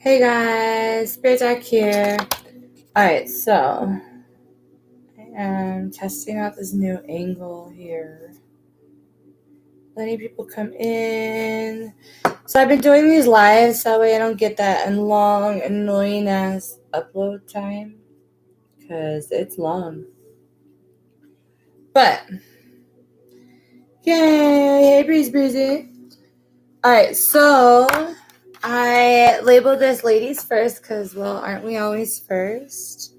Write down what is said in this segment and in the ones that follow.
Hey guys, Spirit Deck here. Alright, so I am testing out this new angle here. Letting people come in. So I've been doing these lives so that way I don't get that long, annoying ass upload time. Because it's long. But, yay! Hey Breezy. Alright, so I labeled this ladies first because, well, aren't we always first?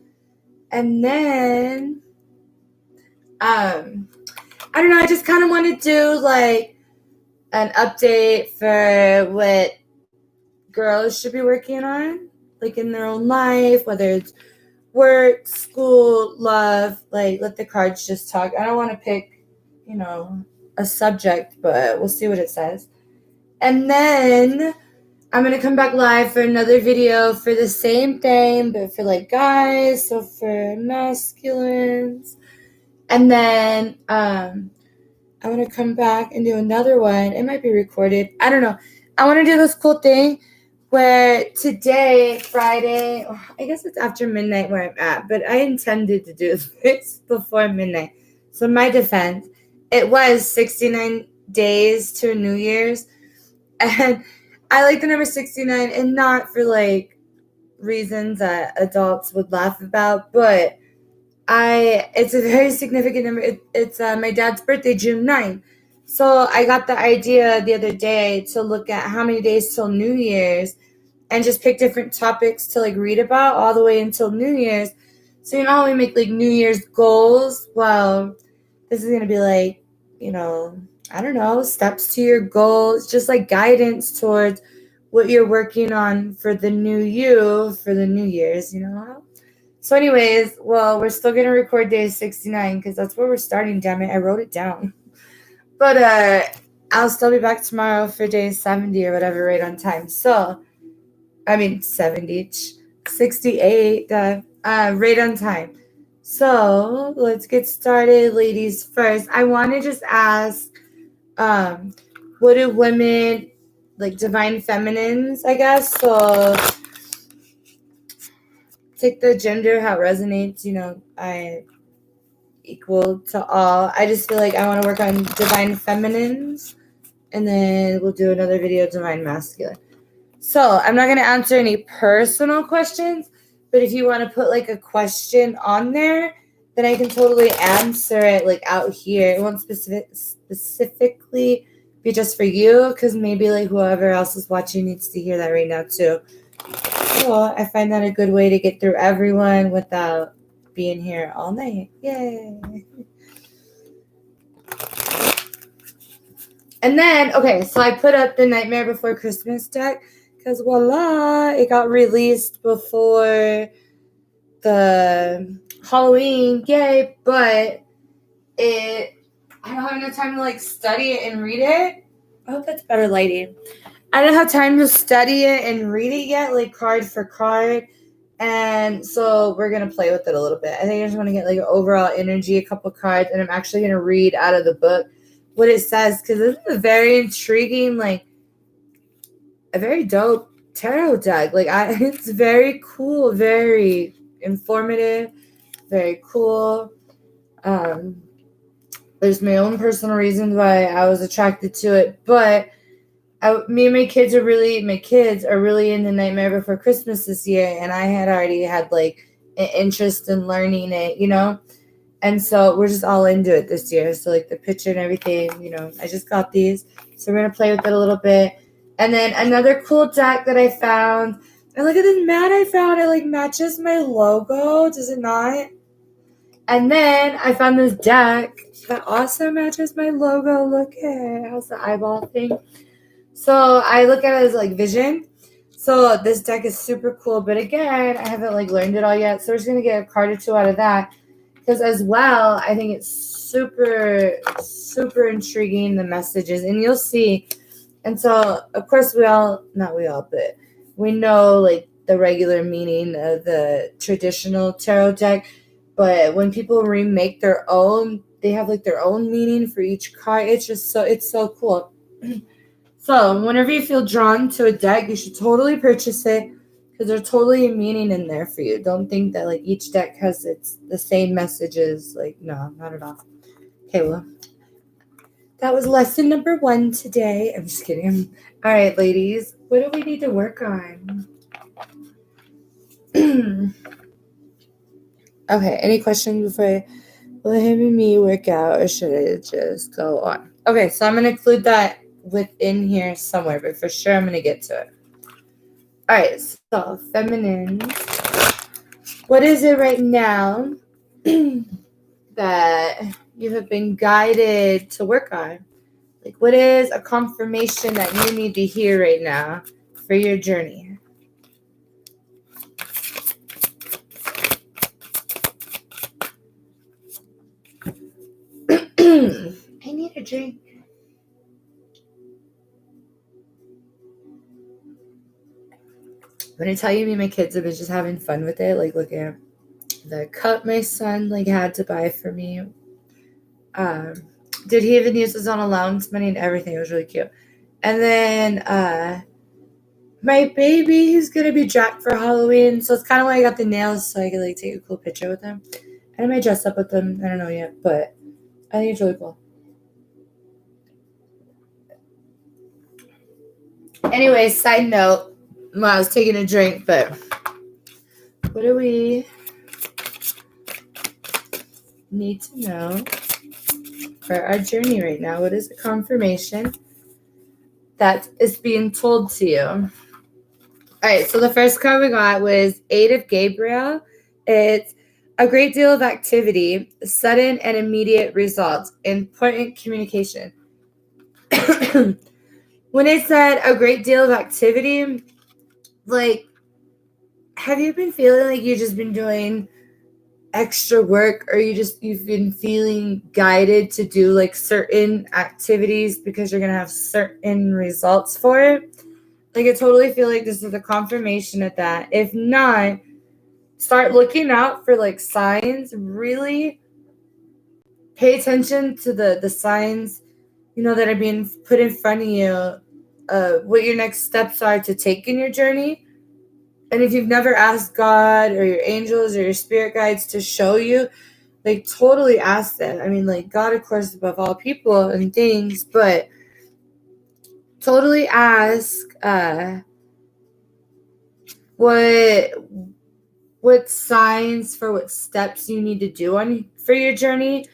And then, I don't know, I just kind of want to do like an update for what girls should be working on, like in their own life, whether it's work, school, love, like let the cards just talk. I don't want to pick, a subject, but we'll see what it says. And then I'm going to come back live for another video for the same thing, but for like guys, so for masculines. And then I'm going to come back and do another one. It might be recorded. I don't know. I want to do this cool thing where today, Friday, I guess it's after midnight where I'm at, but I intended to do this before midnight. So in my defense, it was 69 days to New Year's. And I like the number 69 and not for like reasons that adults would laugh about, but it's a very significant number. It's my dad's birthday, June 9th. So I got the idea the other day to look at how many days till New Year's and just pick different topics to like read about all the way until New Year's. So you know how we make like New Year's goals? Well, this is going to be like, I don't know, steps to your goals, just like guidance towards what you're working on for the new you, for the New Year's, So anyways, well, we're still going to record day 69 because that's where we're starting, damn it. I wrote it down. But I'll still be back tomorrow for day 70 or whatever, right on time. So, 70, 68, right on time. So let's get started, ladies first. I want to just ask, what do women, like divine feminines, I guess, so take the gender, how it resonates, I equal to all. I just feel like I want to work on divine feminines, and then we'll do another video, divine masculine. So I'm not going to answer any personal questions, but if you want to put like a question on there, then I can totally answer it like out here. It won't specifically be just for you, because maybe like whoever else is watching needs to hear that right now too. So I find that a good way to get through everyone without being here all night. Yay. And then, okay, so I put up the Nightmare Before Christmas deck because voila, it got released before the Halloween, yay, but I don't have enough time to like study it and read it. I hope that's better lighting. I don't have time to study it and read it yet, like card for card. And so we're going to play with it a little bit. I think I just want to get like an overall energy, a couple cards, and I'm actually going to read out of the book what it says, because this is a very intriguing, like a very dope tarot deck. Like it's very cool, very informative, very cool. There's my own personal reasons why I was attracted to it, but me and my kids are really in the Nightmare Before Christmas this year, and I had already had like an interest in learning it, and so we're just all into it this year. So like the picture and everything, I just got these, so we're gonna play with it a little bit. And then another cool deck that I found, and look at this mat I found. It like matches my logo, does it not? And then I found this deck that also matches my logo. Look at it, it has the eyeball thing. So I look at it as like vision. So this deck is super cool, but again, I haven't like learned it all yet. So we're just gonna get a card or two out of that, because as well, I think it's super, super intriguing, the messages, and you'll see. And so, of course, but we know like the regular meaning of the traditional tarot deck. But when people remake their own, they have like their own meaning for each card. It's so cool. So whenever you feel drawn to a deck, you should totally purchase it. because there's totally a meaning in there for you. Don't think that like each deck has the same messages. Like, no, not at all. Okay, well, that was lesson number 1 today. I'm just kidding. All right, ladies, what do we need to work on? Okay, any questions before will him and me work out, or should I just go on? Okay, so I'm going to include that within here somewhere, but for sure I'm going to get to it. All right, so feminine. What is it right now that you have been guided to work on? Like, what is a confirmation that you need to hear right now for your journey? I need a drink. When I tell you, me and my kids have been just having fun with it, like looking at the cup my son like had to buy for me. Did he even use his own allowance money and everything? It was really cute. And then my baby, he's gonna be Jack for Halloween, so it's kind of why I got the nails, so I could like take a cool picture with him. And I might dress up with them. I don't know yet, but I think it's really cool. Anyway, side note, well, I was taking a drink, but what do we need to know for our journey right now? What is the confirmation that is being told to you? All right, so the first card we got was 8 of Gabriel. It's a great deal of activity, sudden and immediate results, important communication. When it said a great deal of activity, like, have you been feeling like you've just been doing extra work, or you've been feeling guided to do like certain activities because you're going to have certain results for it? Like, I totally feel like this is a confirmation of that. If not, start looking out for like signs. Really pay attention to the signs, that are being put in front of you, what your next steps are to take in your journey. And if you've never asked God or your angels or your spirit guides to show you, like, totally ask them. I mean, like, God, of course, above all people and things, but totally ask what signs for what steps you need to do for your journey.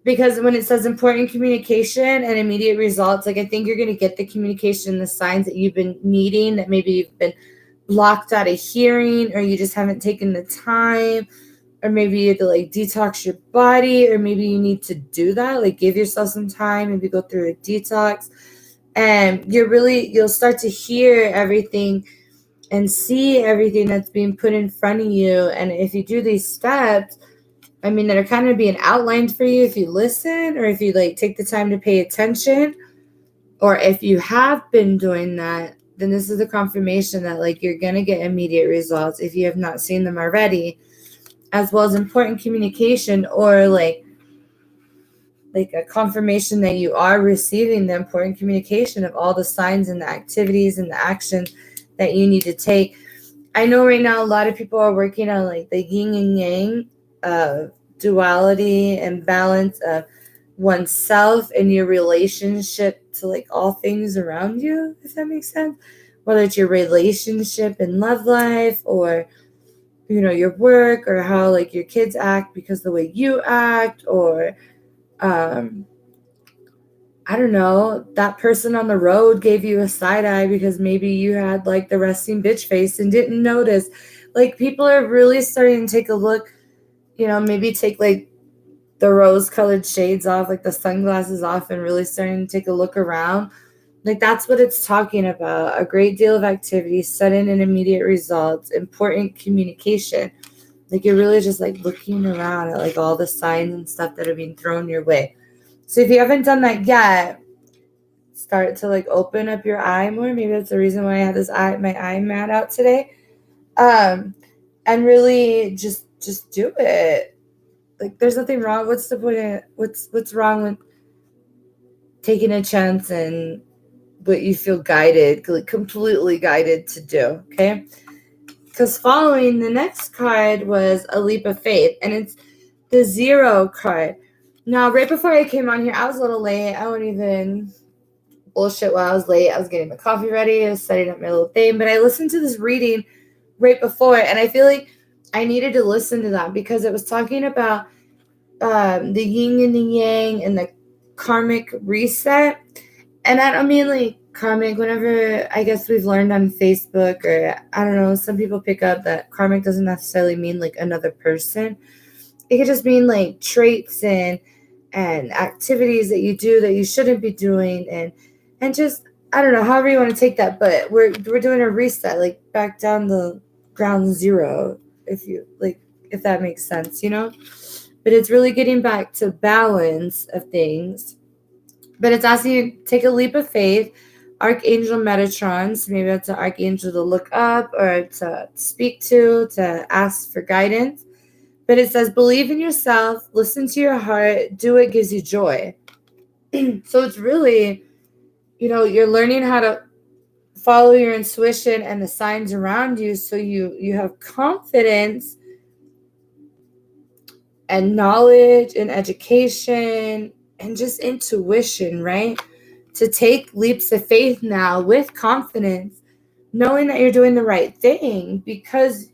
Because when it says important communication and immediate results, like, I think you're going to get the communication, the signs that you've been needing, that maybe you've been blocked out of hearing, or you just haven't taken the time, or maybe you have to like detox your body, or maybe you need to do that, like give yourself some time, maybe go through a detox, and you'll start to hear everything and see everything that's being put in front of you. And if you do these steps, I mean, that are kind of being outlined for you, if you listen, or if you like take the time to pay attention, or if you have been doing that, then this is the confirmation that like you're going to get immediate results if you have not seen them already, as well as important communication, or like a confirmation that you are receiving the important communication of all the signs and the activities and the actions that you need to take. I know right now a lot of people are working on like the yin and yang of duality and balance of oneself and your relationship to like all things around you, if that makes sense. Whether it's your relationship and love life, or your work, or how like your kids act because the way you act, or I don't know, that person on the road gave you a side eye because maybe you had like the resting bitch face and didn't notice. Like, people are really starting to take a look, maybe take like the rose colored shades off, like the sunglasses off, and really starting to take a look around. Like, that's what it's talking about. A great deal of activity, sudden and immediate results, important communication. Like, you're really just like looking around at like all the signs and stuff that are being thrown your way. So if you haven't done that yet, start to like open up your eye more. Maybe that's the reason why I have my eye mat out today. And really just do it. Like, there's nothing wrong. What's the point? What's wrong with taking a chance and what you feel guided, like completely guided to do? Okay. because following the next card was a leap of faith, and it's the 0 card. Now, right before I came on here, I was a little late. I won't even bullshit while I was late. I was getting my coffee ready. I was setting up my little thing, but I listened to this reading right before, and I feel like I needed to listen to that because it was talking about the yin and the yang and the karmic reset. And I don't mean like karmic, whenever I guess we've learned on Facebook, or I don't know, some people pick up that karmic doesn't necessarily mean like another person. It could just mean like traits and activities that you do that you shouldn't be doing, and just, I don't know, however you want to take that, but we're doing a reset, like back down the ground zero, if that makes sense, but it's really getting back to balance of things. But it's asking you to take a leap of faith. Archangel Metatron, so maybe that's an archangel to look up or to speak to ask for guidance. But it says, believe in yourself, listen to your heart, do what gives you joy. So it's really, you're learning how to follow your intuition and the signs around you, so you have confidence and knowledge and education and just intuition, right? To take leaps of faith now with confidence, knowing that you're doing the right thing because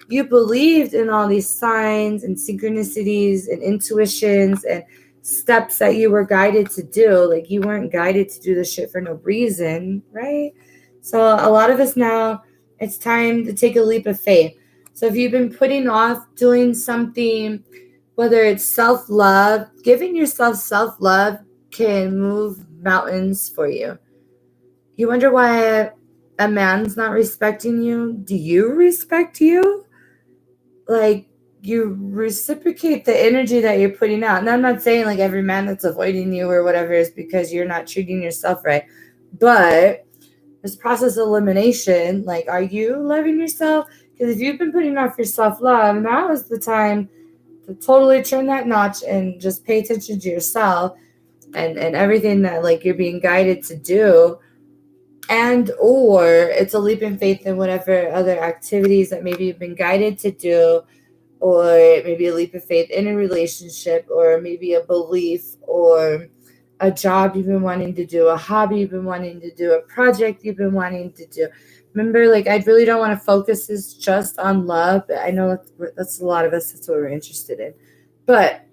you believed in all these signs and synchronicities and intuitions and steps that you were guided to do. Like, you weren't guided to do this shit for no reason, right? So a lot of us now, it's time to take a leap of faith. So if you've been putting off doing something, whether it's self-love, giving yourself self-love can move mountains for you. You wonder why a man's not respecting you? Do you respect you? Like, you reciprocate the energy that you're putting out. And I'm not saying like every man that's avoiding you or whatever is because you're not treating yourself right. But this process of elimination, like, are you loving yourself? Because if you've been putting off your self-love, now is the time to totally turn that notch and just pay attention to yourself and everything that like you're being guided to do. And or it's a leap in faith in whatever other activities that maybe you've been guided to do, or maybe a leap of faith in a relationship, or maybe a belief, or a job you've been wanting to do, a hobby you've been wanting to do, a project you've been wanting to do. Remember, like, I really don't want to focus this just on love. I know that's a lot of us, that's what we're interested in. But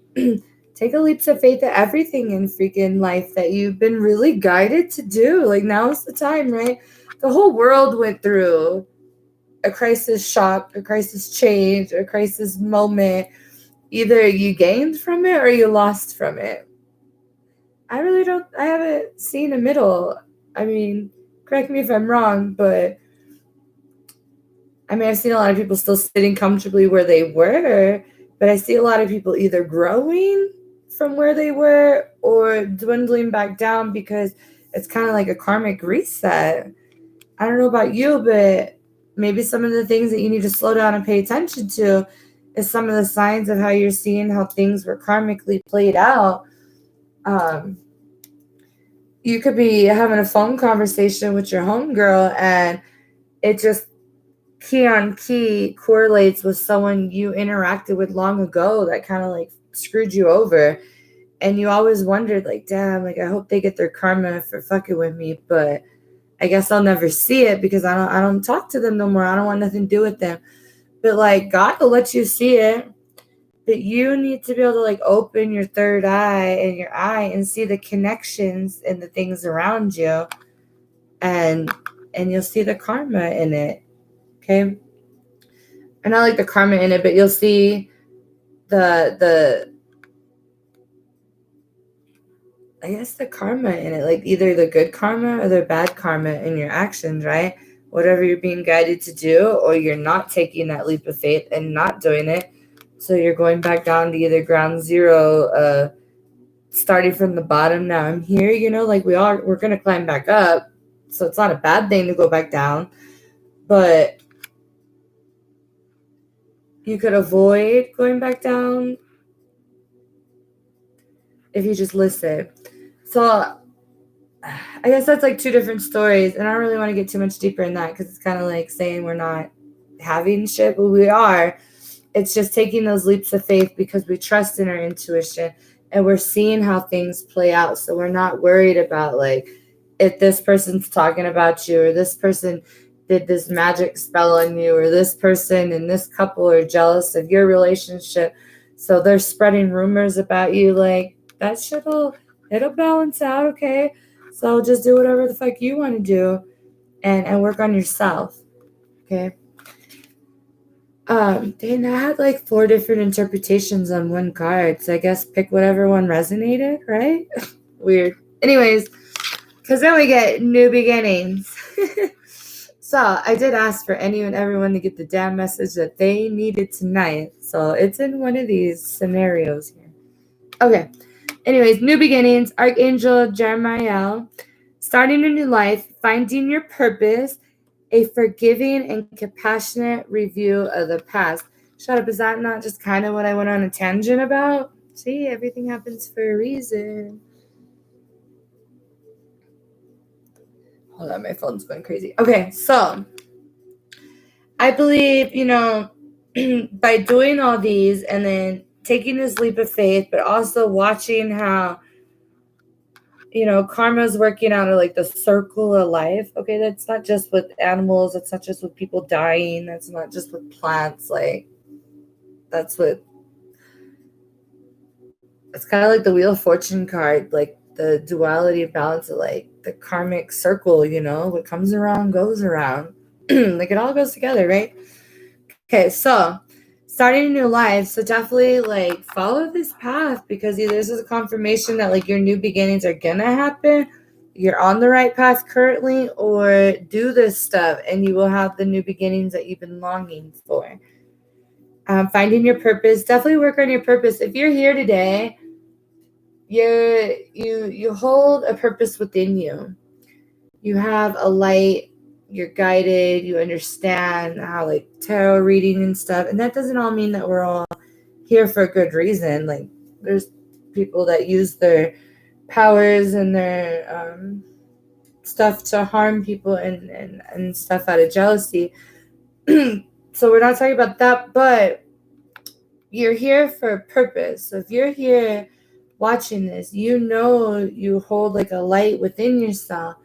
take a leap of faith at everything in freaking life that you've been really guided to do. Like, now is the time, right? The whole world went through a crisis shock, a crisis change, a crisis moment. Either you gained from it or you lost from it. I haven't seen a middle. I mean, correct me if I'm wrong, but I mean, I've seen a lot of people still sitting comfortably where they were, but I see a lot of people either growing from where they were or dwindling back down because it's kind of like a karmic reset. I don't know about you, but maybe some of the things that you need to slow down and pay attention to is some of the signs of how you're seeing how things were karmically played out. You could be having a phone conversation with your homegirl and it just key on key correlates with someone you interacted with long ago that kind of like screwed you over. And you always wondered, like, damn, like, I hope they get their karma for fucking with me, but I guess I'll never see it because I don't talk to them no more. I don't want nothing to do with them. But like, God will let you see it. But you need to be able to like open your third eye and your eye and see the connections and the things around you, and you'll see the karma in it. Okay. And not like the karma in it, but you'll see the I guess the karma in it, like either the good karma or the bad karma in your actions, right? Whatever you're being guided to do, or you're not taking that leap of faith and not doing it. So you're going back down to either ground zero, starting from the bottom. Now I'm here, like we're going to climb back up. So it's not a bad thing to go back down, but you could avoid going back down if you just listen. So I guess that's like two different stories, and I don't really want to get too much deeper in that because it's kind of like saying we're not having shit, but we are. It's just taking those leaps of faith because we trust in our intuition and we're seeing how things play out. So we're not worried about like if this person's talking about you or this person did this magic spell on you or this person and this couple are jealous of your relationship. So they're spreading rumors about you. Like that it'll balance out, okay? So just do whatever the fuck you want to do and work on yourself. Okay. Dang, I had like 4 different interpretations on one card. So I guess pick whatever one resonated, right? Weird. Anyways, because then we get new beginnings. So I did ask for any and everyone to get the damn message that they needed tonight. So it's in one of these scenarios here. Okay. Anyways, new beginnings, Archangel Jeremiah, starting a new life, finding your purpose, a forgiving and compassionate review of the past. Shut up, is that not just kind of what I went on a tangent about? See, everything happens for a reason. Hold on, my phone's going crazy. Okay, so I believe, by doing all these and then taking this leap of faith, but also watching how karma is working out of like the circle of life. Okay, that's not just with animals. That's not just with people dying. That's not just with plants. Like, that's what. It's kind of like the Wheel of Fortune card, like the duality of balance of like the karmic circle. What comes around goes around. Like it all goes together, right? Okay, so starting a new life, so definitely like follow this path because either this is a confirmation that like your new beginnings are gonna happen, you're on the right path currently, or do this stuff and you will have the new beginnings that you've been longing for. Finding your purpose, definitely work on your purpose. If you're here today, you hold a purpose within you. You have a light. You're guided, you understand how like tarot reading and stuff. And that doesn't all mean that we're all here for a good reason. Like there's people that use their powers and their stuff to harm people and stuff out of jealousy. So we're not talking about that, but you're here for a purpose. So if you're here watching this, you hold like a light within yourself.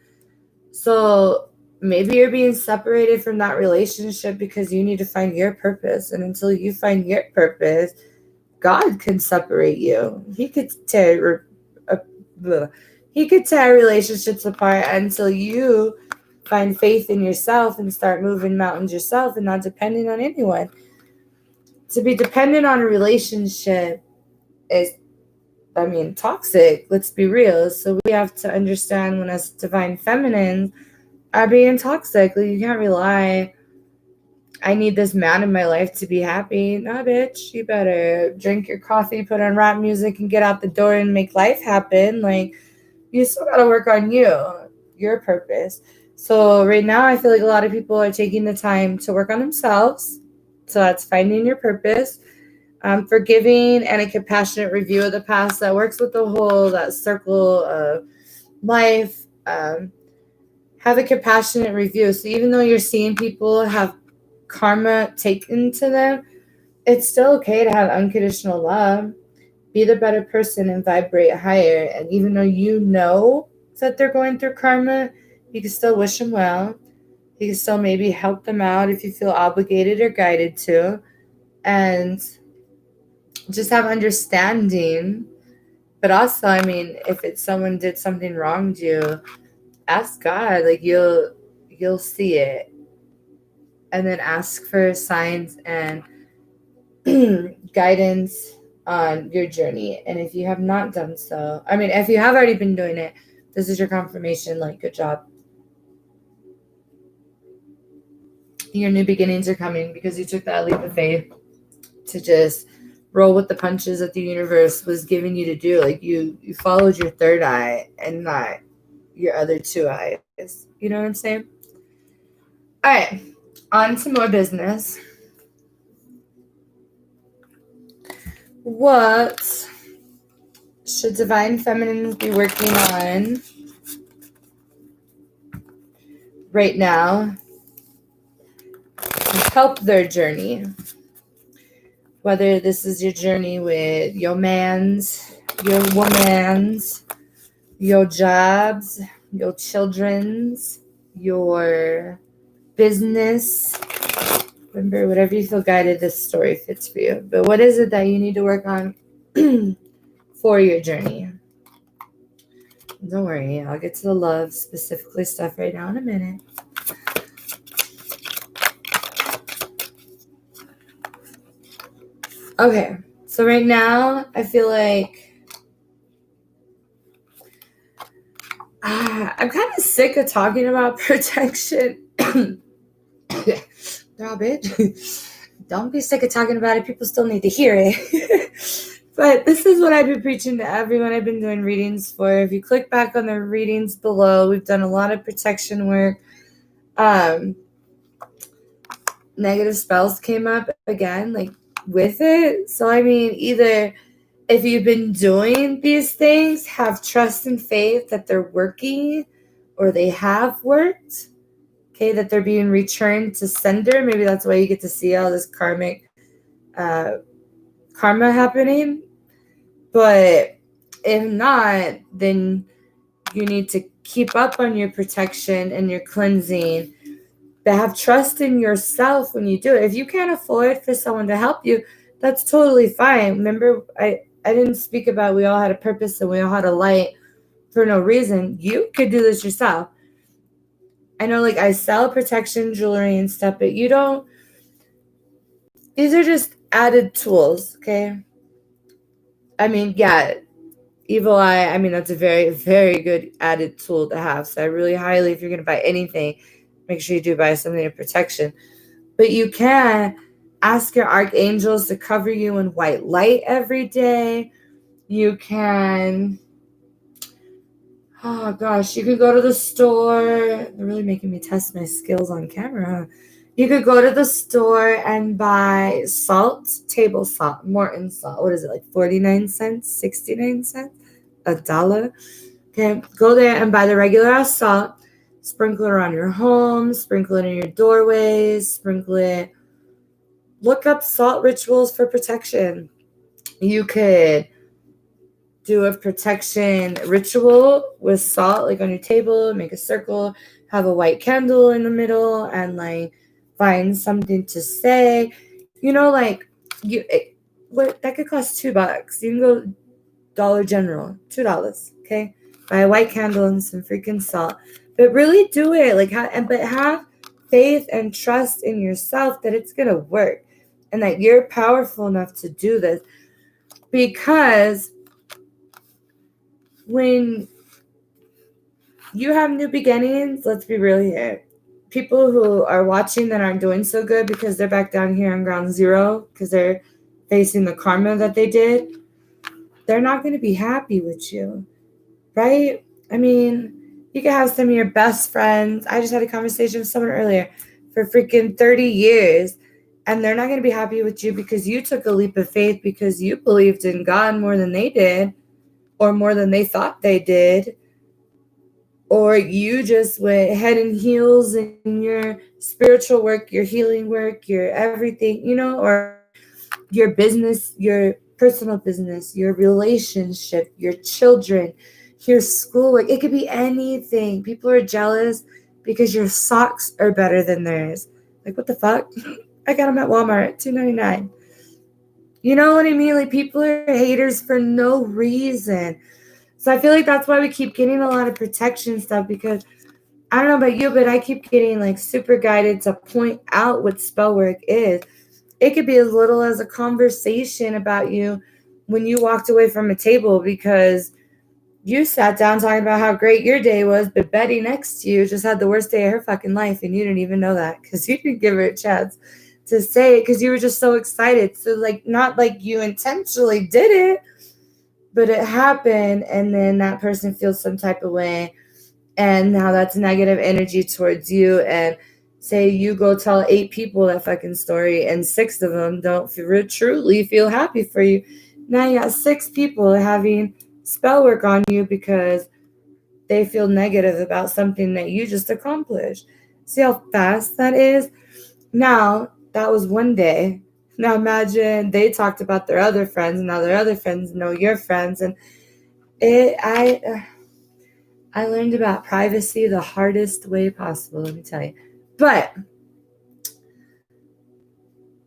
So maybe you're being separated from that relationship because you need to find your purpose. And until you find your purpose, God can separate you. He could tear relationships apart until you find faith in yourself and start moving mountains yourself and not depending on anyone. To be dependent on a relationship is, toxic. Let's be real. So we have to understand when us divine feminines are being toxic. Like, you can't rely, I need this man in my life to be happy. Nah, bitch, you better drink your coffee, put on rap music, and get out the door and make life happen. Like, you still got to work on your purpose. So right now, I feel like a lot of people are taking the time to work on themselves. So that's finding your purpose. Forgiving and a compassionate review of the past that works with that circle of life. Have a compassionate review. So even though you're seeing people have karma taken to them, it's still okay to have unconditional love. Be the better person and vibrate higher. And even though you know that they're going through karma, you can still wish them well. You can still maybe help them out if you feel obligated or guided to. And just have understanding. But also, if it's someone did something wrong to you, ask God. Like, you'll see it. And then ask for signs and guidance on your journey. And if you have not done so, if you have already been doing it, this is your confirmation. Like, good job. Your new beginnings are coming because you took that leap of faith to just roll with the punches that the universe was giving you to do. Like, you followed your third eye and not your other 2 eyes. You know what I'm saying? All right, on to more business. What should divine feminines be working on right now help their journey. Whether this is your journey with your mans, your womans, your jobs, your children's, your business. Remember, whatever you feel guided, this story fits for you. But what is it that you need to work on for your journey? Don't worry, I'll get to the love specifically stuff right now in a minute. Okay, so right now I feel like I'm kind of sick of talking about protection. Stop it. Don't be sick of talking about it. People still need to hear it. But this is what I've been preaching to everyone I've been doing readings for. If you click back on the readings below, we've done a lot of protection work. Negative spells came up again, like with it. So, I mean, either if you've been doing these things, have trust and faith that they're working or they have worked. Okay, that they're being returned to sender. Maybe that's why you get to see all this karmic karma happening. But if not, then you need to keep up on your protection and your cleansing. But have trust in yourself when you do it. If you can't afford for someone to help you, that's totally fine. Remember, I didn't speak about we all had a purpose and we all had a light for no reason. You could do this yourself. I know, like, I sell protection jewelry and stuff, but you don't. These are just added tools, okay? I mean, yeah, evil eye, I mean, that's a very, very good added tool to have. So I really highly, if you're going to buy anything, make sure you do buy something of protection. But you can ask your archangels to cover you in white light every day. You can, oh gosh, you could go to the store. They're really making me test my skills on camera. You could go to the store and buy salt, table salt, Morton salt. What is it, like 49 cents, 69 cents, $1? Okay, go there and buy the regular ass salt. Sprinkle it around your home, sprinkle it in your doorways, sprinkle it. Look up salt rituals for protection. You could do a protection ritual with salt, like on your table, make a circle, have a white candle in the middle, and like find something to say. You know, like that could cost $2. You can go Dollar General, $2. Okay, buy a white candle and some freaking salt. But really do it, like, but have faith and trust in yourself that it's gonna work, and that you're powerful enough to do this. Because when you have new beginnings, let's be real here. People who are watching that aren't doing so good because they're back down here on ground zero because they're facing the karma that they did, they're not going to be happy with you, right? I mean, you can have some of your best friends. I just had a conversation with someone earlier for freaking 30 years, and they're not going to be happy with you because you took a leap of faith because you believed in God more than they did, or more than they thought they did, or you just went head and heels in your spiritual work, your healing work, your everything, you know, or your business, your personal business, your relationship, your children, your schoolwork. It could be anything. People are jealous because your socks are better than theirs. Like, what the fuck? I got them at Walmart, $2.99. You know what I mean? Like, people are haters for no reason. So I feel like that's why we keep getting a lot of protection stuff, because I don't know about you, but I keep getting like super guided to point out what spell work is. It could be as little as a conversation about you when you walked away from a table because you sat down talking about how great your day was, but Betty next to you just had the worst day of her fucking life, and you didn't even know that because you didn't give her a chance to say it because you were just so excited. So, like, not like you intentionally did it, but it happened, and then that person feels some type of way, and now that's negative energy towards you. And say you go tell 8 people that fucking story, and 6 of them don't truly feel happy for you. Now you got 6 people having spell work on you because they feel negative about something that you just accomplished. See how fast that is? Now, that was one day. Now imagine they talked about their other friends, and now their other friends know your friends, and I learned about privacy the hardest way possible, let me tell you. But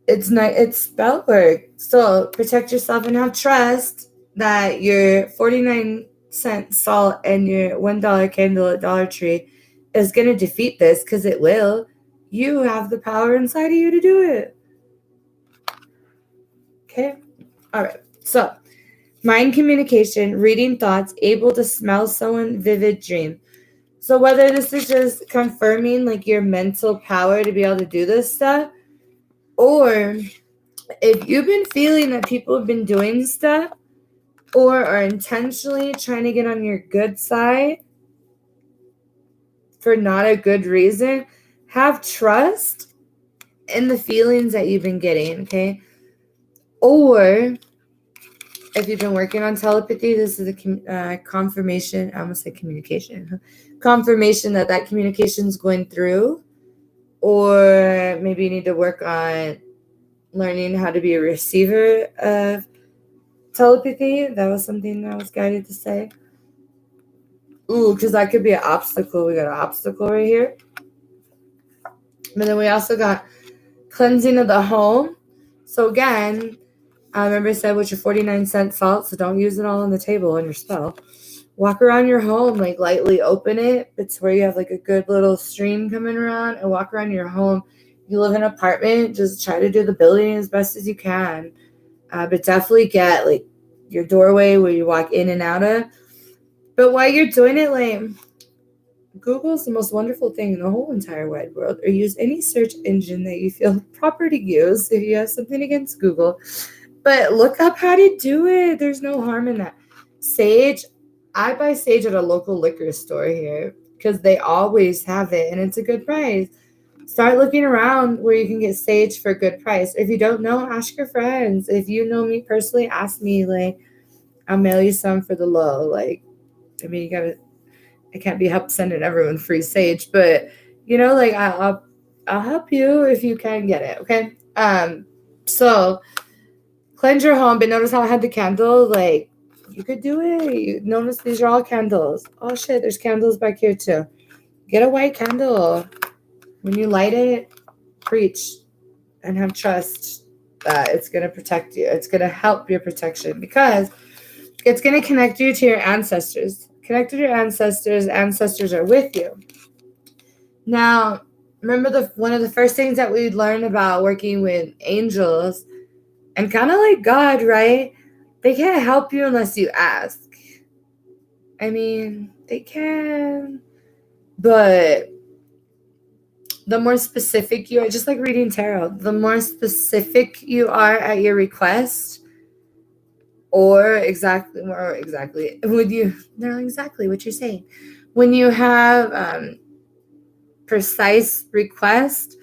it's not, it's spell work. So protect yourself and have trust that your 49-cent salt and your $1 candle at Dollar Tree is going to defeat this, because it will. You have the power inside of you to do it. Okay? All right. So, mind communication, reading thoughts, able to smell someone, vivid dream. So whether this is just confirming like your mental power to be able to do this stuff, or if you've been feeling that people have been doing stuff or are intentionally trying to get on your good side for not a good reason, have trust in the feelings that you've been getting, okay? Or if you've been working on telepathy, this is a confirmation. I almost said communication. Confirmation that that communication is going through. Or maybe you need to work on learning how to be a receiver of telepathy. That was something I was guided to say. Ooh, because that could be an obstacle. We got an obstacle right here. But then we also got cleansing of the home. So again, I remember I said with your 49-cent salt, so don't use it all on the table on your spell. Walk around your home, like lightly open it. It's where you have like a good little stream coming around, and walk around your home. You live in an apartment, just try to do the building as best as you can. But definitely get like your doorway where you walk in and out of. But while you're doing it, like, Google's the most wonderful thing in the whole entire wide world. Or use any search engine that you feel proper to use if you have something against Google. But look up how to do it. There's no harm in that. Sage, I buy sage at a local liquor store here because they always have it and it's a good price. Start looking around where you can get sage for a good price. If you don't know, ask your friends. If you know me personally, ask me. Like, I'll mail you some for the low. Like, I mean, I can't be help sending everyone free sage, but like I'll help you if you can get it. Okay. So cleanse your home, but notice how I had the candle. Like, you could do it. You notice these are all candles. Oh shit, there's candles back here too. Get a white candle. When you light it, preach and have trust that it's going to protect you. It's going to help your protection because it's going to connect you to your ancestors. Connect to your ancestors. Ancestors are with you. Now, remember one of the first things that we learned about working with angels and kind of like God, right? They can't help you unless you ask. I mean, they can, but the more specific you are, just like reading tarot, the more specific you are at your request, or exactly would you, they're exactly what you're saying. When you have precise request,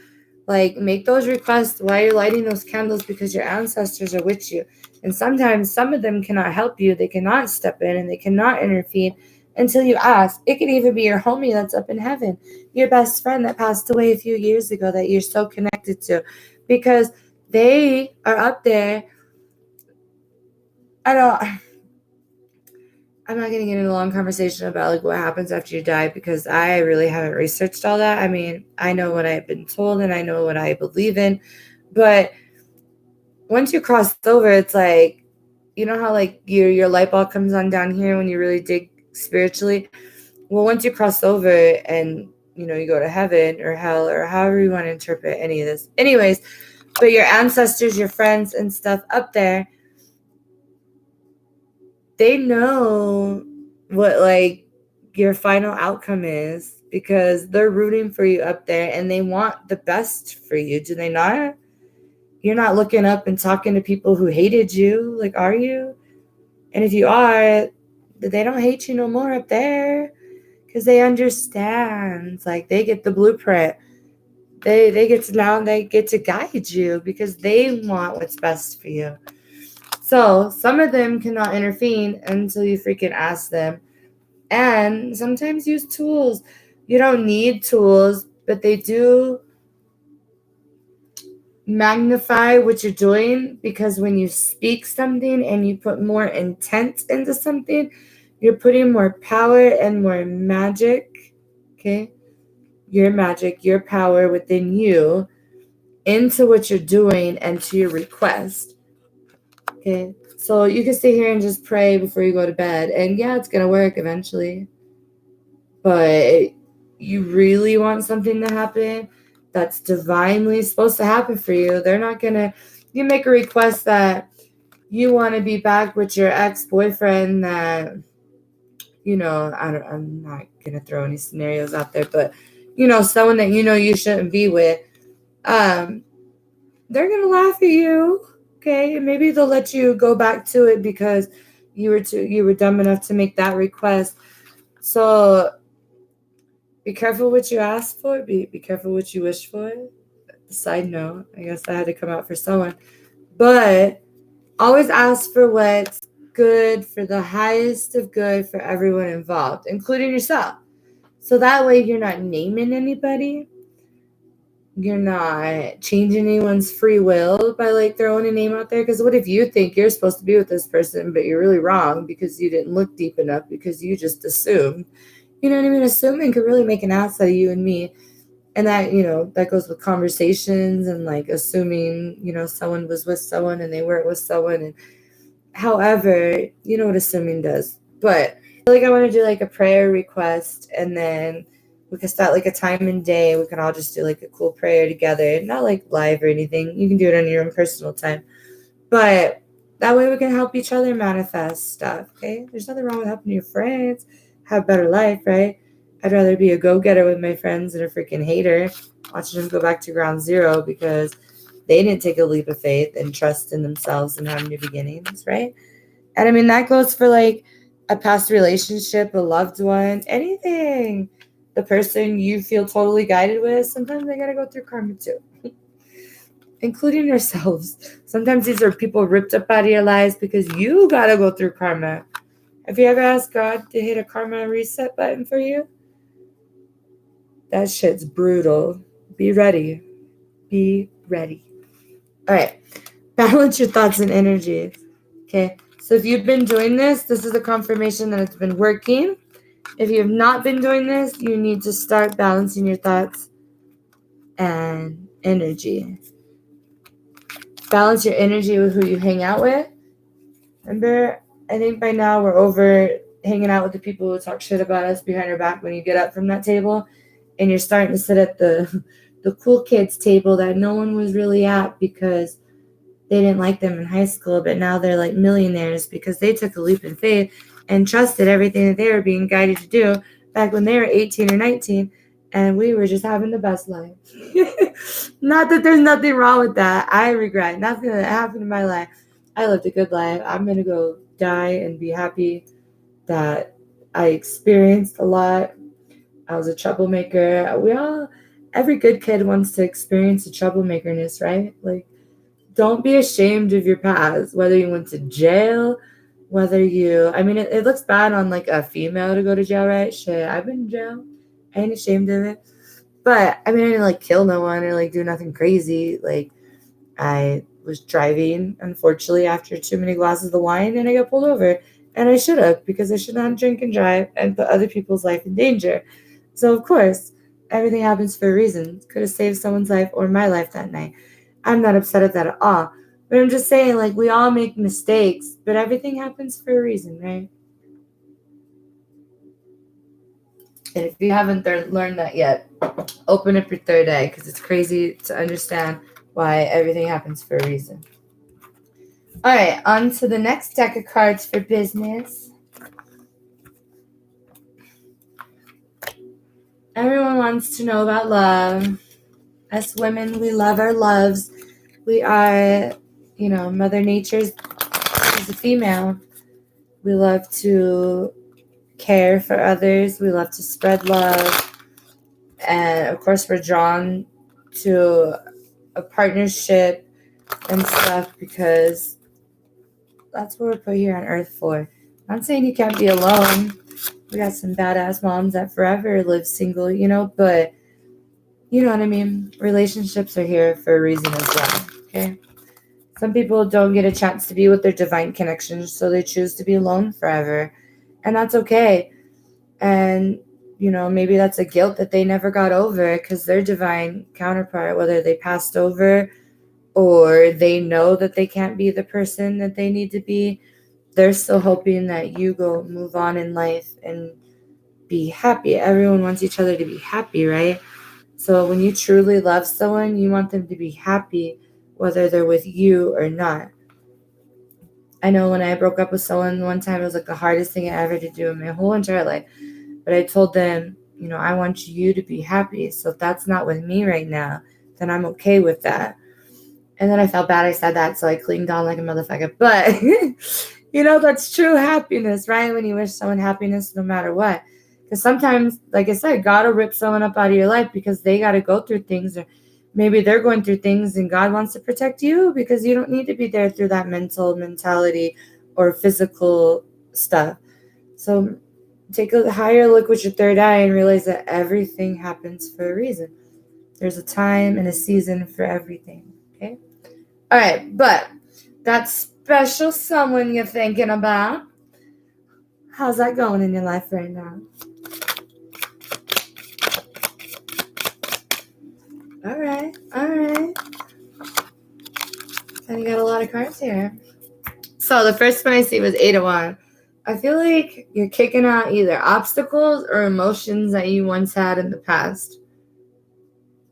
like make those requests while you're lighting those candles because your ancestors are with you. And sometimes some of them cannot help you. They cannot step in and they cannot intervene until you ask. It could even be your homie that's up in heaven, your best friend that passed away a few years ago that you're so connected to, because they are up there. I'm not going to get into a long conversation about like what happens after you die because I really haven't researched all that. I mean, I know what I've been told and I know what I believe in, but once you cross over, it's like, you know how like your light bulb comes on down here when you really dig spiritually? Well, once you cross over and you go to heaven or hell or however you want to interpret any of this. Anyways, but your ancestors, your friends and stuff up there, they know what like your final outcome is because they're rooting for you up there and they want the best for you. Do they not? You're not looking up and talking to people who hated you. Like, are you? And if you are, they don't hate you no more up there because they understand. Like, they get the blueprint. They get to guide you because they want what's best for you. So some of them cannot intervene until you freaking ask them. And sometimes use tools. You don't need tools, but they do magnify what you're doing, because when you speak something and you put more intent into something, you're putting more power and more magic, okay? Your magic, your power within you into what you're doing and to your request, okay? So you can sit here and just pray before you go to bed, and yeah, it's going to work eventually. But you really want something to happen that's divinely supposed to happen for you. They're not going to, you make a request that you want to be back with your ex-boyfriend that, I'm not going to throw any scenarios out there, but, someone that you shouldn't be with, they're going to laugh at you, okay? And maybe they'll let you go back to it because you were dumb enough to make that request. So be careful what you ask for. Be careful what you wish for. Side note, I guess that had to come out for someone. But always ask for what's good, for the highest of good for everyone involved, including yourself. So that way you're not naming anybody. You're not changing anyone's free will by throwing a name out there. Because what if you think you're supposed to be with this person, but you're really wrong because you didn't look deep enough, because you just assumed. You know what I mean? Assuming could really make an ass out of you and me. And that, that goes with conversations and assuming, someone was with someone and they weren't with someone. And however, you know what assuming does. But I want to do a prayer request, and then we can start a time and day. We can all just do a cool prayer together. Not live or anything. You can do it on your own personal time. But that way we can help each other manifest stuff, okay? There's nothing wrong with helping your friends have a better life, right? I'd rather be a go-getter with my friends than a freaking hater, watching them go back to ground zero because they didn't take a leap of faith and trust in themselves and have new beginnings, right? And I mean, that goes for a past relationship, a loved one, anything. The person you feel totally guided with, sometimes they gotta go through karma too. Including yourselves. Sometimes these are people ripped up out of your lives because you gotta go through karma. Have you ever asked God to hit a karma reset button for you? That shit's brutal. Be ready. Be ready. All right. Balance your thoughts and energies. Okay. So if you've been doing this is a confirmation that it's been working. If you have not been doing this, you need to start balancing your thoughts and energy. Balance your energy with who you hang out with. Remember, I think by now we're over hanging out with the people who talk shit about us behind our back when you get up from that table, and you're starting to sit at the cool kids table that no one was really at because they didn't like them in high school, but now they're millionaires because they took a leap in faith and trusted everything that they were being guided to do back when they were 18 or 19, and we were just having the best life. Not that there's nothing wrong with that. I regret nothing that happened in my life. I lived a good life. I'm going to go die and be happy that I experienced a lot. I was a troublemaker. Every good kid wants to experience a troublemakerness, right? Don't be ashamed of your past, whether you went to jail, it looks bad on a female to go to jail, right? Shit, I've been in jail. I ain't ashamed of it. But I didn't kill no one or do nothing crazy. I was driving, unfortunately, after too many glasses of wine, and I got pulled over. And I should have, because I should not drink and drive and put other people's life in danger. So, of course, everything happens for a reason. Could have saved someone's life or my life that night. I'm not upset at that at all. But I'm just saying, we all make mistakes, but everything happens for a reason, right? And if you haven't learned that yet, open up your third eye, because it's crazy to understand why everything happens for a reason. All right, on to the next deck of cards for business. Everyone wants to know about love. Us women, we love our loves. We are, Mother Nature's is a female. We love to care for others. We love to spread love. And, of course, we're drawn to a partnership and stuff because that's what we're put here on Earth for. I'm not saying you can't be alone. We got some badass moms that forever live single, but you know what I mean? Relationships are here for a reason as well, okay? Some people don't get a chance to be with their divine connections, so they choose to be alone forever. And that's okay. And, maybe that's a guilt that they never got over because their divine counterpart, whether they passed over or they know that they can't be the person that they need to be, they're still hoping that you go move on in life and be happy. Everyone wants each other to be happy, right? So when you truly love someone, you want them to be happy, whether they're with you or not. I know when I broke up with someone one time, it was like the hardest thing I ever did do in my whole entire life. But I told them, I want you to be happy. So if that's not with me right now, then I'm okay with that. And then I felt bad I said that, so I clinged on like a motherfucker. But, that's true happiness, right? When you wish someone happiness no matter what. Because sometimes, like I said, God will rip someone up out of your life because they got to go through things, or maybe they're going through things and God wants to protect you because you don't need to be there through that mentality or physical stuff. So take a higher look with your third eye and realize that everything happens for a reason. There's a time and a season for everything, okay? All right, but that special someone you're thinking about, how's that going in your life right now? All right. And you got a lot of cards here. So the first one I see was 8 of Wands. I feel like you're kicking out either obstacles or emotions that you once had in the past.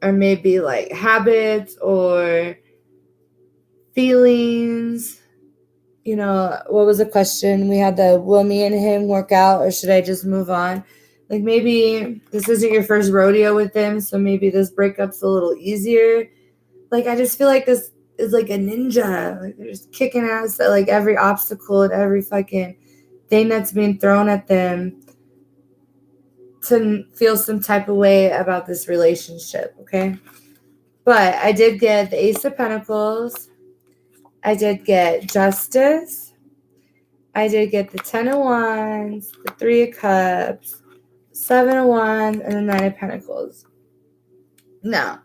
Or maybe like habits or feelings. What was the question? We had the, will me and him work out or should I just move on? Like maybe this isn't your first rodeo with them, so maybe this breakup's a little easier. Like I just feel like this is like a ninja. Like they're just kicking ass at like every obstacle and every fucking thing that's being thrown at them to feel some type of way about this relationship, okay? But I did get the Ace of Pentacles. I did get Justice. I did get the 10 of Wands, the 3 of Cups, 7 of Wands, and the 9 of Pentacles. Now,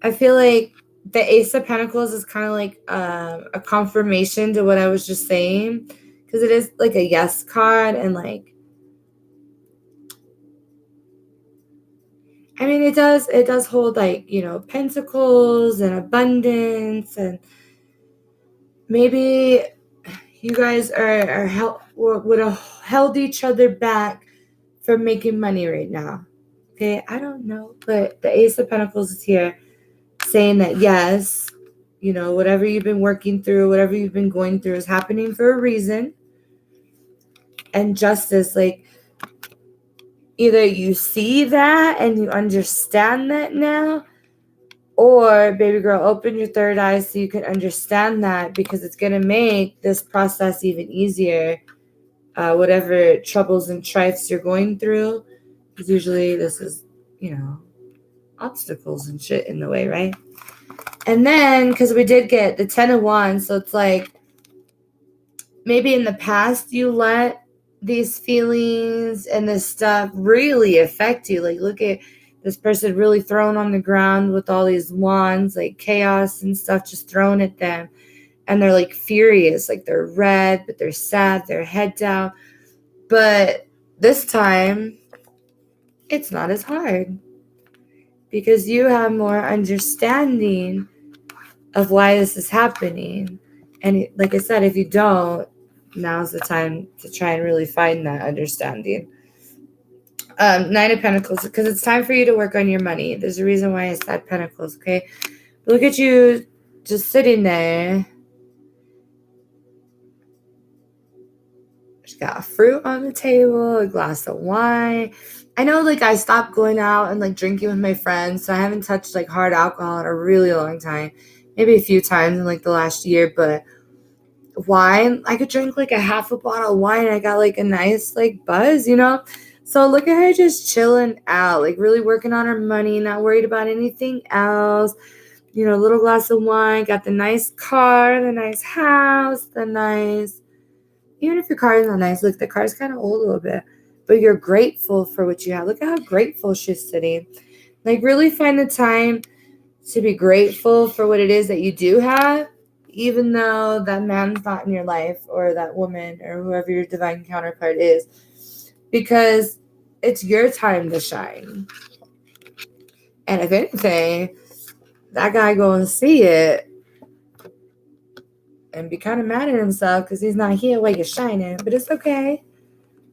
I feel like the Ace of Pentacles is kind of like a confirmation to what I was just saying, because it is like a yes card, and like, I mean, it does hold like, pentacles and abundance, and maybe you guys would have held each other back from making money right now. Okay, I don't know, but the Ace of Pentacles is here saying that yes, whatever you've been working through, whatever you've been going through is happening for a reason. And Justice, like either you see that and you understand that now, or baby girl, open your third eye so you can understand that, because it's going to make this process even easier. Whatever troubles and trifes you're going through, because usually this is, obstacles and shit in the way, right? And then, because we did get the 10 of Wands, so it's like maybe in the past you let these feelings and this stuff really affect you. Like, look at this person really thrown on the ground with all these wands, like chaos and stuff just thrown at them. And they're like furious, like they're red, but they're sad, their head down. But this time, it's not as hard because you have more understanding of why this is happening. And like I said, if you don't, now's the time to try and really find that understanding. 9 of Pentacles, because it's time for you to work on your money. There's a reason why I said Pentacles, okay? Look at you just sitting there. She's got a fruit on the table, a glass of wine. I know, like, I stopped going out and, like, drinking with my friends, so I haven't touched, like, hard alcohol in a really long time. Maybe a few times in, like, the last year, but wine, I could drink, like, a half a bottle of wine, and I got, like, a nice, like, buzz, So look at her just chilling out, like, really working on her money, not worried about anything else. A little glass of wine, got the nice car, the nice house, even if your car is not nice, look, the car's kind of old a little bit, but you're grateful for what you have. Look at how grateful she's sitting. Like, really find the time to be grateful for what it is that you do have, even though that man's not in your life, or that woman, or whoever your divine counterpart is, because it's your time to shine. And if anything, that guy go and see it and be kind of mad at himself because he's not here while you're shining. But it's okay,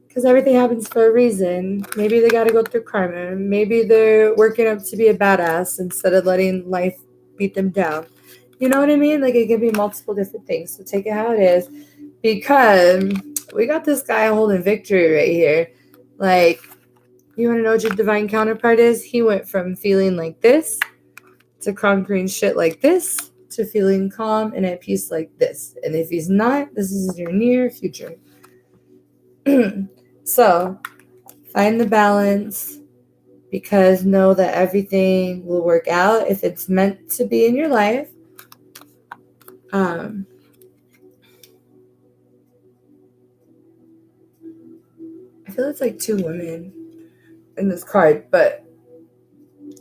because everything happens for a reason. Maybe they got to go through karma. Maybe they're working up to be a badass instead of letting life beat them down. You know what I mean? Like, it can be multiple different things. So take it how it is, because we got this guy holding victory right here. Like, you want to know what your divine counterpart is? He went from feeling like this to conquering shit like this to feeling calm and at peace like this. And if he's not, this is your near future. So find the balance, because know that everything will work out if it's meant to be in your life. I feel it's like two women in this card, but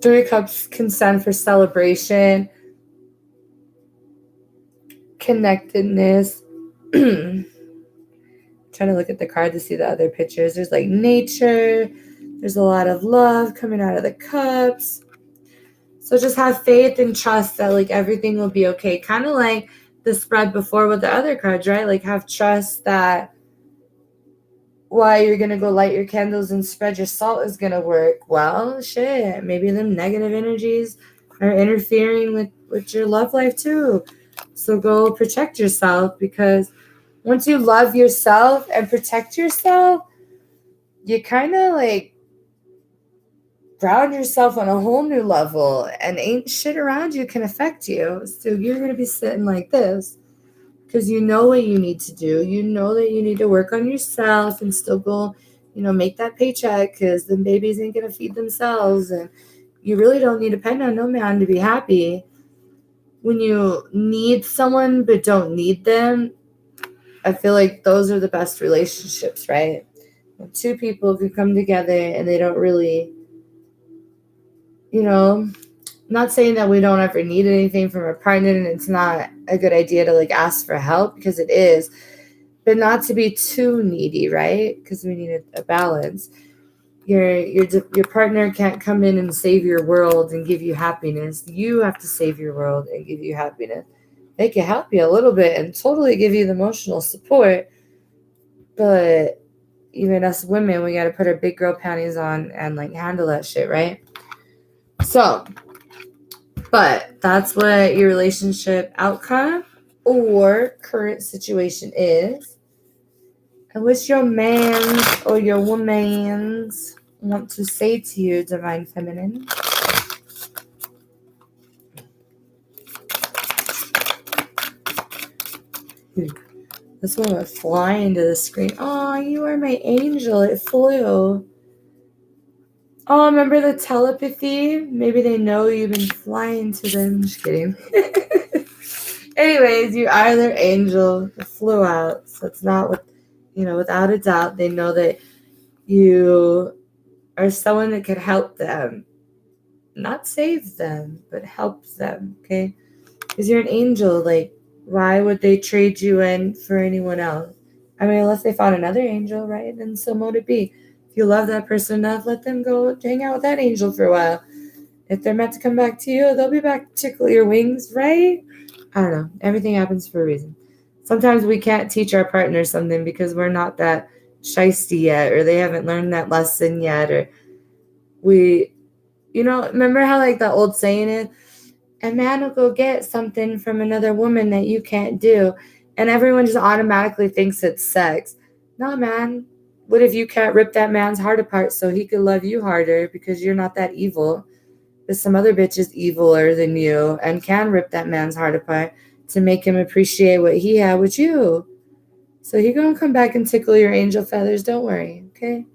3 cups can stand for celebration, connectedness. Trying to look at the card to see the other pictures. There's like nature. There's a lot of love coming out of the cups. So just have faith and trust that like everything will be okay. Kind of like the spread before with the other cards, right? Like, have trust that why you're going to go light your candles and spread your salt is going to work. Well, shit, maybe them negative energies are interfering with your love life too. So go protect yourself, because once you love yourself and protect yourself, you kind of like ground yourself on a whole new level, and ain't shit around you can affect you. So you're going to be sitting like this because you know what you need to do. You know that you need to work on yourself and still go, make that paycheck, because the babies ain't going to feed themselves. And you really don't need to depend on no man to be happy. When you need someone but don't need them, I feel like those are the best relationships, right? When 2 people can come together and they don't really, not saying that we don't ever need anything from a partner, and it's not a good idea to like ask for help, because it is, but not to be too needy, right? Because we need a balance. Your partner can't come in and save your world and give you happiness. You have to save your world and give you happiness. They can help you a little bit and totally give you the emotional support, but even us women, we got to put our big girl panties on and like handle that shit, right? So, but that's what your relationship outcome or current situation is. And what your man or your woman's want to say to you, Divine Feminine. This one went flying to the screen. Oh, you are my angel. It flew. Oh, remember the telepathy? Maybe they know you've been flying to them. Just kidding. Anyways, you are their angel. It flew out. So it's not without a doubt, they know that you are someone that could help them. Not save them, but help them, okay? Because you're an angel. Like, why would they trade you in for anyone else? I mean, unless they found another angel, right? Then so mote it be. If you love that person enough, let them go hang out with that angel for a while. If they're meant to come back to you, they'll be back to tickle your wings, right? I don't know. Everything happens for a reason. Sometimes we can't teach our partner something because we're not that shiesty yet, or they haven't learned that lesson yet, or we, remember how like the old saying is, a man will go get something from another woman that you can't do, and everyone just automatically thinks it's sex. No, man. What if you can't rip that man's heart apart so he could love you harder because you're not that evil? But some other bitch is eviler than you and can rip that man's heart apart to make him appreciate what he had with you. So he gonna come back and tickle your angel feathers, don't worry, okay?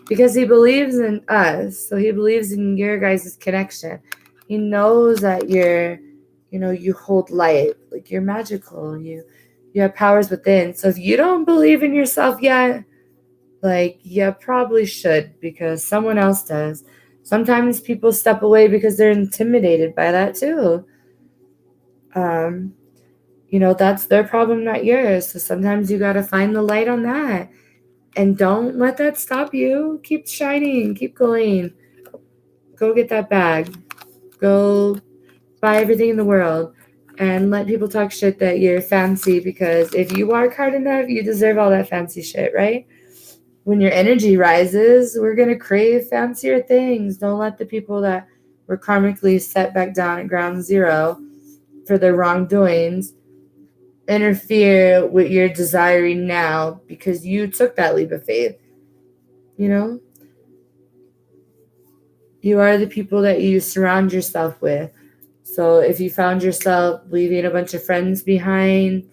Because he believes in us, so he believes in your guys' connection. He knows that you hold light, like you're magical, you have powers within. So if you don't believe in yourself yet, Like, you probably should because someone else does. Sometimes people step away because they're intimidated by that too. That's their problem, not yours. So sometimes you got to find the light on that. And don't let that stop you. Keep shining, keep going. Go get that bag. Go buy everything in the world. And let people talk shit that you're fancy, because if you work hard enough, you deserve all that fancy shit, right? When your energy rises, we're going to crave fancier things. Don't let the people that were karmically set back down at ground zero for their wrongdoings interfere with your desiring now, because you took that leap of faith. You are the people that you surround yourself with. So if you found yourself leaving a bunch of friends behind,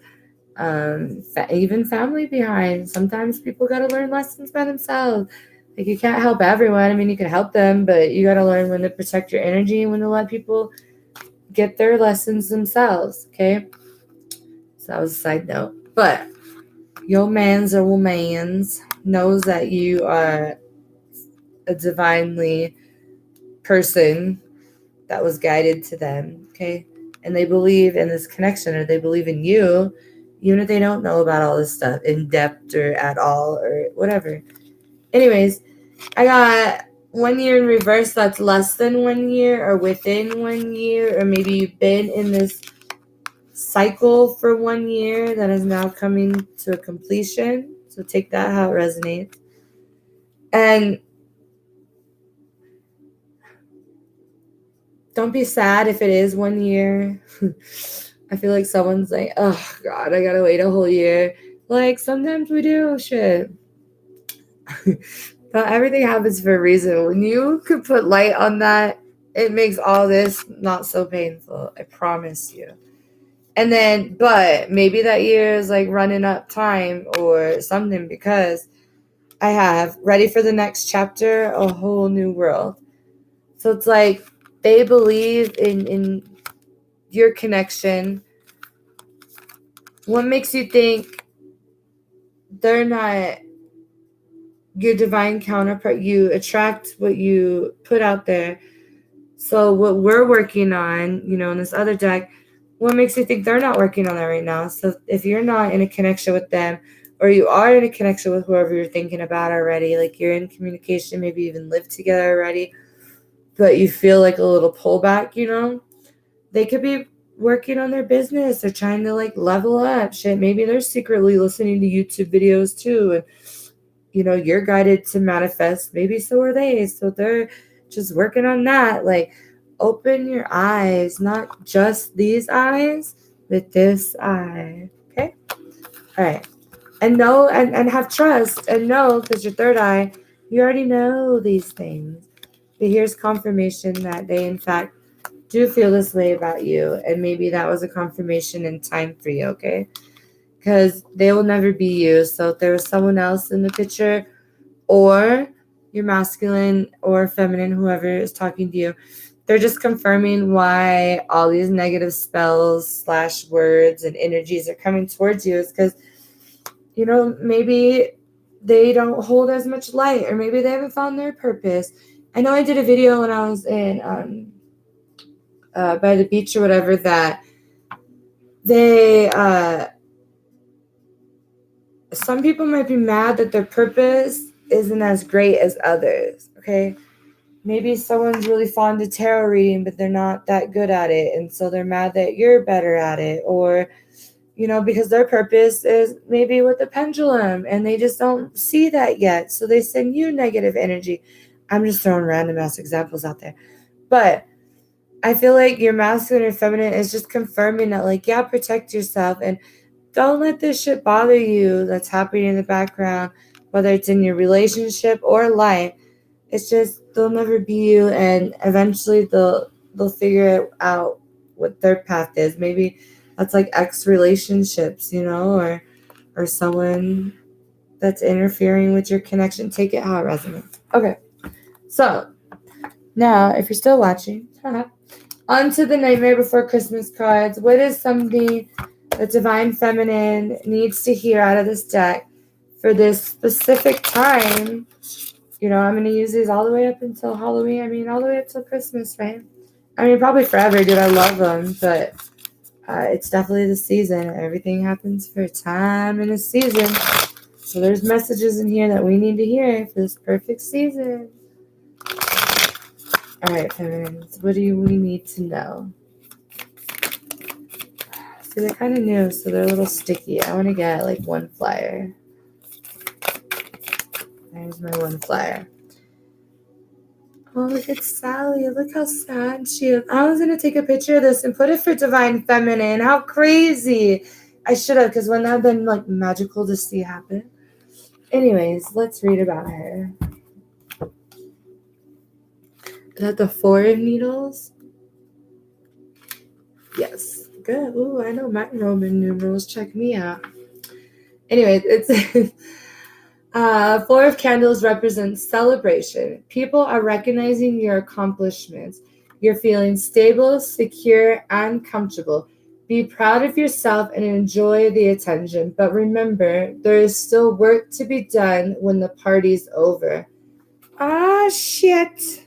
even family behind, sometimes people got to learn lessons by themselves. Like, you can't help everyone. I mean, you can help them, but you got to learn when to protect your energy and when to let people get their lessons themselves. Okay. So that was a side note. But your mans or womans knows that you are a divinely person that was guided to them. Okay. And they believe in this connection, or they believe in you, even if they don't know about all this stuff in depth or at all or whatever. Anyways, I got 1 year in reverse. That's less than 1 year or within 1 year, or maybe you've been in this cycle for 1 year that is now coming to a completion. So take that how it resonates. And don't be sad if it is 1 year. I feel like someone's like, oh God, I gotta wait a whole year. Like, sometimes we do shit. But everything happens for a reason. When you could put light on that, it makes all this not so painful. I promise you. And then, but maybe that year is like running up time or something, because I have ready for the next chapter, a whole new world. So it's like they believe in your connection. What makes you think they're not your divine counterpart? You attract what you put out there. So what we're working on, in this other deck, what makes you think they're not working on that right now? So if you're not in a connection with them, or you are in a connection with whoever you're thinking about already, like you're in communication, maybe even live together already, but you feel like a little pullback, they could be working on their business. They're trying to like level up shit. Maybe they're secretly listening to YouTube videos too. And, you're guided to manifest. Maybe so are they. So they're just working on that. Like, open your eyes, not just these eyes, but this eye. Okay? All right. And know and have trust and know, because your third eye, you already know these things. But here's confirmation that they, in fact, do feel this way about you. And maybe that was a confirmation in time for you, okay? Because they will never be you. So if there was someone else in the picture, or your masculine or feminine, whoever is talking to you, they're just confirming why all these negative spells / words and energies are coming towards you. Is because, maybe they don't hold as much light, or maybe they haven't found their purpose. I know I did a video when I was in by the beach or whatever, that they some people might be mad that their purpose isn't as great as others. Okay, maybe someone's really fond of tarot reading, but they're not that good at it, and so they're mad that you're better at it. Or because their purpose is maybe with the pendulum and they just don't see that yet, so they send you negative energy. I'm just throwing random ass examples out there, but I feel like your masculine or feminine is just confirming that, like, yeah, protect yourself and don't let this shit bother you that's happening in the background, whether it's in your relationship or life. It's just they'll never be you, and eventually they'll figure out what their path is. Maybe that's like ex relationships, or someone that's interfering with your connection. Take it how it resonates. Okay, so now if you're still watching, on to the Nightmare Before Christmas cards. What is something the Divine Feminine needs to hear out of this deck for this specific time. You know, I'm going to use these all the way up until Halloween. I mean, all the way up till Christmas, right? I mean, probably forever, dude. I love them, but it's definitely the season. Everything happens for a time and a season. So there's messages in here that we need to hear for this perfect season. All right, feminines, what do we need to know? See, they're kind of new, so they're a little sticky. I want to get like one flyer. There's my one flyer. Oh, look at Sally. Look how sad she is. I was going to take a picture of this and put it for Divine Feminine. How crazy. I should have, because wouldn't that have been like magical to see happen? Anyways, let's read about her. Is that the Four of Needles? Yes. Good. Ooh, I know my Roman numerals. Check me out. Anyways, it's Four of Candles represents celebration. People are recognizing your accomplishments. You're feeling stable, secure, and comfortable. Be proud of yourself and enjoy the attention. But remember, there is still work to be done when the party's over. Ah, shit.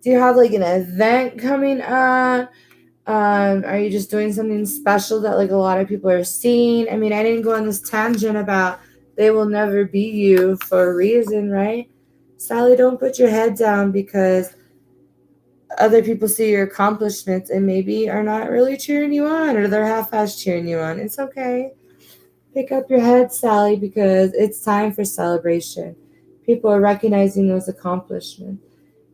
Do you have like an event coming up? Are you just doing something special that like a lot of people are seeing? I mean, I didn't go on this tangent about they will never be you for a reason, right? Sally, don't put your head down because other people see your accomplishments and maybe are not really cheering you on or they're half-ass cheering you on. It's okay. Pick up your head, Sally, because it's time for celebration. People are recognizing those accomplishments.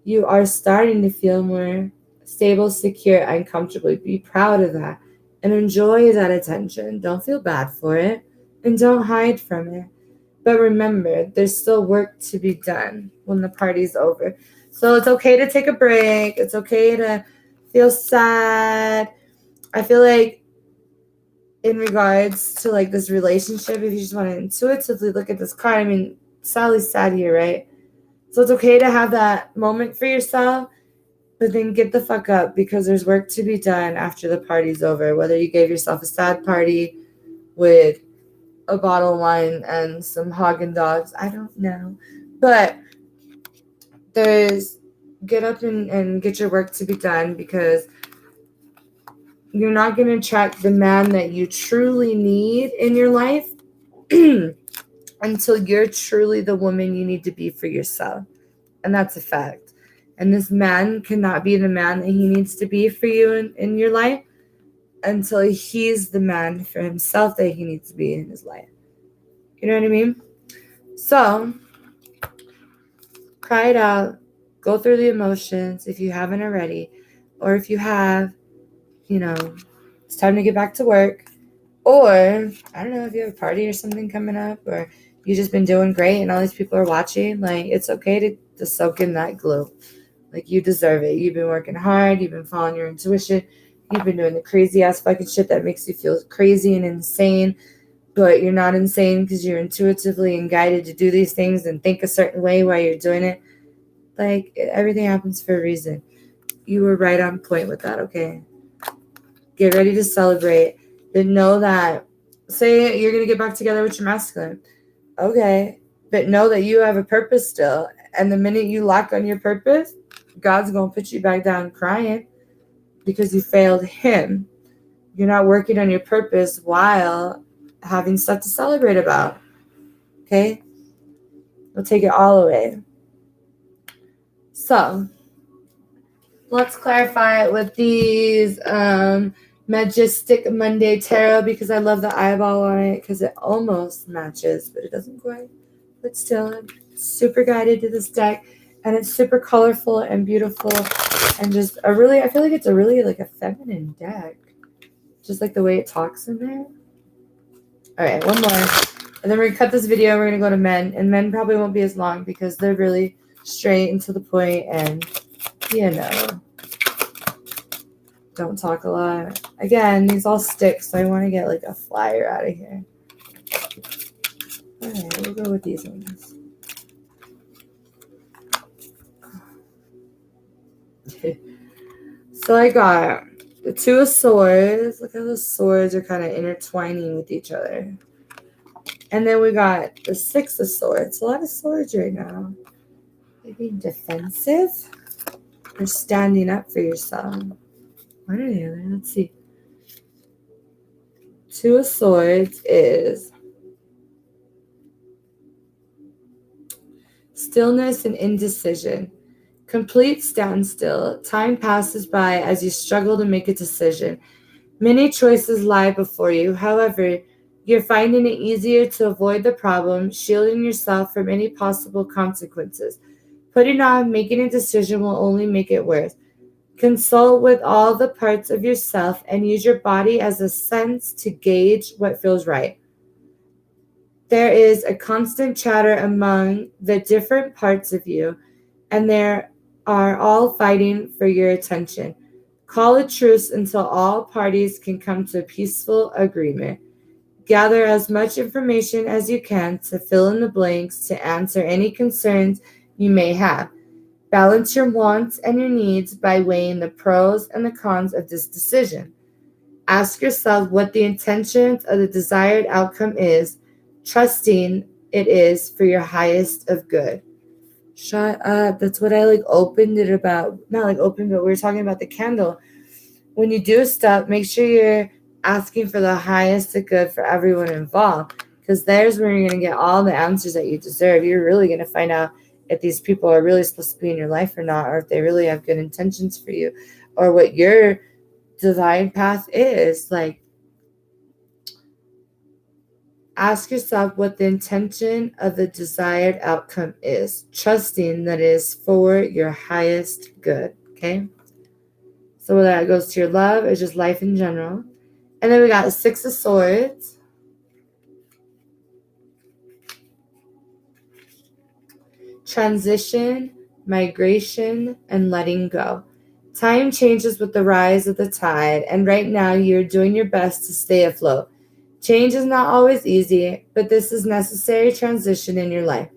You are starting to feel more stable, secure, and comfortable. Be proud of that and enjoy that attention. Don't feel bad for it and don't hide from it. But remember, there's still work to be done when the party's over. So it's okay to take a break. It's okay to feel sad. I feel like in regards to like this relationship, if you just want to intuitively look at this card, I mean, Sally's sad here, right? So it's okay to have that moment for yourself, but then get the fuck up because there's work to be done after the party's over. Whether you gave yourself a sad party with a bottle of wine and some Haagen-Dazs, I don't know. But there's get up and get your work to be done because you're not going to attract the man that you truly need in your life until you're truly the woman you need to be for yourself. And that's a fact. And this man cannot be the man that he needs to be for you in your life until he's the man for himself that he needs to be in his life. You know what I mean? So, cry it out. Go through the emotions if you haven't already. Or if you have, you know, it's time to get back to work. Or, I don't know, if you have a party or something coming up, or you've just been doing great and all these people are watching, like, it's okay to soak in that glow. Like, you deserve it. You've been working hard. You've been following your intuition. You've been doing the crazy ass fucking shit that makes you feel crazy and insane. But you're not insane because you're intuitively and guided to do these things and think a certain way while you're doing it. Like, everything happens for a reason. You were right on point with that, okay? Get ready to celebrate. Then know that, say you're going to get back together with your masculine. Okay. But know that you have a purpose still. And the minute you lock on your purpose, God's going to put you back down crying because you failed him. You're not working on your purpose while having stuff to celebrate about. Okay? We'll take it all away. So, let's clarify it with these Majestic Monday Tarot because I love the eyeball on it because it almost matches, but it doesn't quite. But still, I'm super guided to this deck. And it's super colorful and beautiful and just I feel like it's a really like a feminine deck. Just like the way it talks in there. All right, one more. And then we're going to cut this video. We're going to go to men. And men probably won't be as long because they're really straight and to the point and, you know, don't talk a lot. Again, these all stick, so I want to get like a flyer out of here. All right, we'll go with these ones. So I got the Two of Swords. Look how the swords are kind of intertwining with each other. And then we got the Six of Swords. A lot of swords right now. Are you being defensive or standing up for yourself? One or the other. Let's see. Two of Swords is stillness and indecision. Complete standstill. Time passes by as you struggle to make a decision. Many choices lie before you. However, you're finding it easier to avoid the problem, shielding yourself from any possible consequences. Putting off making a decision will only make it worse. Consult with all the parts of yourself and use your body as a sense to gauge what feels right. There is a constant chatter among the different parts of you, and they are all fighting for your attention. Call a truce until all parties can come to a peaceful agreement. Gather as much information as you can to fill in the blanks to answer any concerns you may have. Balance your wants and your needs by weighing the pros and the cons of this decision. Ask yourself what the intentions of the desired outcome is, trusting it is for your highest of good. Shut up. That's what I opened it about. Not opened, but we were talking about the candle. When you do stuff, make sure you're asking for the highest of good for everyone involved, because there's where you're going to get all the answers that you deserve. You're really going to find out if these people are really supposed to be in your life or not, or if they really have good intentions for you, or what your divine path is. Ask yourself what the intention of the desired outcome is, trusting that it is for your highest good, okay? So whether that goes to your love or just life in general. And then we got the Six of Swords. Transition, migration, and letting go. Time changes with the rise of the tide, and right now you're doing your best to stay afloat. Change is not always easy, but this is necessary transition in your life.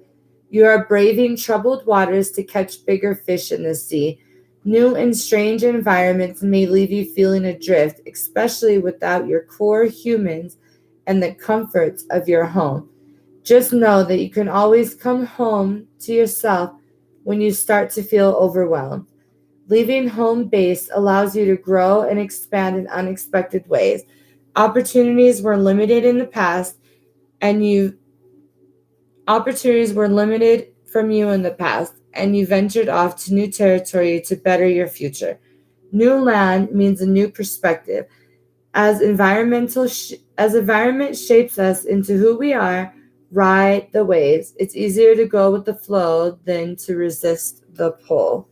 You are braving troubled waters to catch bigger fish in the sea. New and strange environments may leave you feeling adrift, especially without your core humans and the comforts of your home. Just know that you can always come home to yourself when you start to feel overwhelmed. Leaving home base allows you to grow and expand in unexpected ways. Opportunities were limited in the past, and opportunities were limited from you in the past, and you ventured off to new territory to better your future. New land means a new perspective. As environment shapes us into who we are, ride the waves. It's easier to go with the flow than to resist the pull.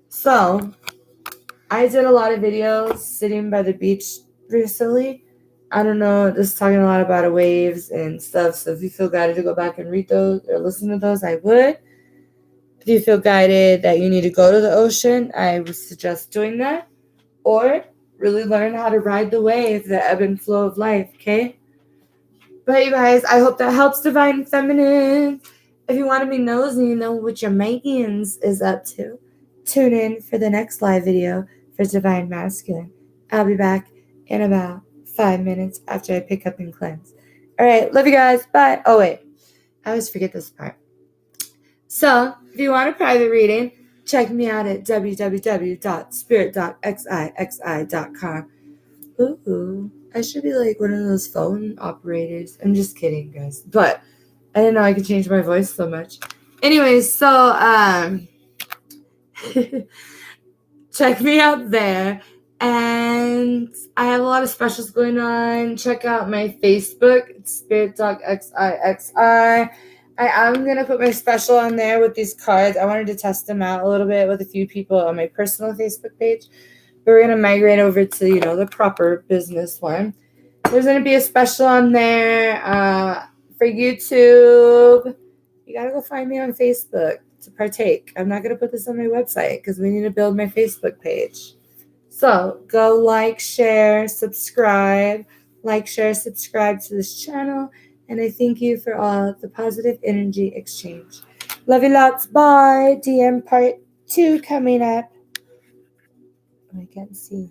So, I did a lot of videos sitting by the beach recently. I don't know, just talking a lot about waves and stuff. So if you feel guided to go back and read those or listen to those, I would. If you feel guided that you need to go to the ocean, I would suggest doing that. Or really learn how to ride the wave, the ebb and flow of life, okay? But you guys, I hope that helps Divine Feminine. If you want to be nosy and know what your Megan's is up to, tune in for the next live video for Divine Masculine. I'll be back in about 5 minutes after I pick up and cleanse. All right, love you guys. Bye. Oh, wait. I always forget this part. So, if you want a private reading, check me out at www.spirit.xixi.com. Ooh, I should be like one of those phone operators. I'm just kidding, guys. But I didn't know I could change my voice so much. Anyways, so check me out there. And I have a lot of specials going on. Check out my Facebook. It's spirit.xixi. I am going to put my special on there with these cards. I wanted to test them out a little bit with a few people on my personal Facebook page. But we're going to migrate over to, the proper business one. There's going to be a special on there for YouTube. You got to go find me on Facebook to partake. I'm not going to put this on my website because we need to build my Facebook page. So go like, share, subscribe. Like, share, subscribe to this channel. And I thank you for all the positive energy exchange. Love you lots. Bye. DM part 2 coming up. I can't see.